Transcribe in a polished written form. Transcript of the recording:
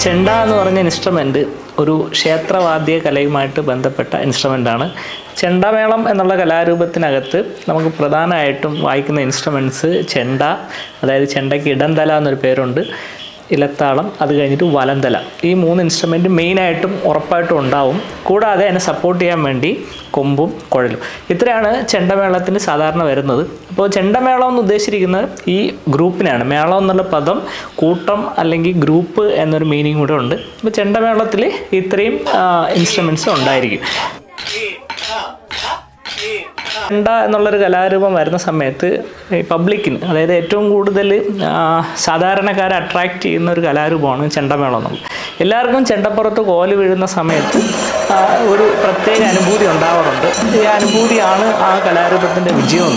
ചെണ്ട എന്ന് പറഞ്ഞ ഇൻസ്ട്രുമെൻ്റ് ഒരു ക്ഷേത്രവാദ്യ കലയുമായിട്ട് ബന്ധപ്പെട്ട ഇൻസ്ട്രുമെൻ്റാണ്. ചെണ്ടമേളം എന്നുള്ള കലാരൂപത്തിനകത്ത് നമുക്ക് പ്രധാനമായിട്ടും വായിക്കുന്ന ഇൻസ്ട്രുമെൻറ്റ്സ് ചെണ്ട, അതായത് ചെണ്ടയ്ക്ക് ഇടംതല എന്നൊരു പേരുണ്ട്, ഇലത്താളം, അത് കഴിഞ്ഞിട്ട് വലന്തല. ഈ 3 ഇൻസ്ട്രുമെൻറ്റ് മെയിനായിട്ടും ഉറപ്പായിട്ടും ഉണ്ടാവും. കൂടാതെ അതിനെ സപ്പോർട്ട് ചെയ്യാൻ വേണ്ടി കൊമ്പും കുഴലും. ഇത്രയാണ് ചെണ്ടമേളത്തിന് സാധാരണ വരുന്നത്. അപ്പോൾ ചെണ്ടമേളം എന്ന് ഉദ്ദേശിച്ചിരിക്കുന്നത് ഈ ഗ്രൂപ്പിനാണ്. മേളം എന്നുള്ള പദം കൂട്ടം അല്ലെങ്കിൽ ഗ്രൂപ്പ് എന്നൊരു മീനിങ് കൂടെ ഉണ്ട്. അപ്പോൾ ചെണ്ടമേളത്തിൽ ഇത്രയും ഇൻസ്ട്രുമെൻറ്റ്സ് ഉണ്ടായിരിക്കും. ചെണ്ട എന്നുള്ളൊരു കലാരൂപം വരുന്ന സമയത്ത് ഈ പബ്ലിക്കിന്, അതായത് ഏറ്റവും കൂടുതൽ സാധാരണക്കാരെ അട്രാക്റ്റ് ചെയ്യുന്ന ഒരു കലാരൂപമാണ് ചെണ്ടമേളം എന്നുള്ളത്. എല്ലാവർക്കും ചെണ്ടപ്പുറത്ത് കോല് വീഴുന്ന സമയത്ത് ഒരു പ്രത്യേക അനുഭൂതി ഉണ്ടാവാറുണ്ട്. ഈ അനുഭൂതിയാണ് ആ കലാരൂപത്തിൻ്റെ വിജയം.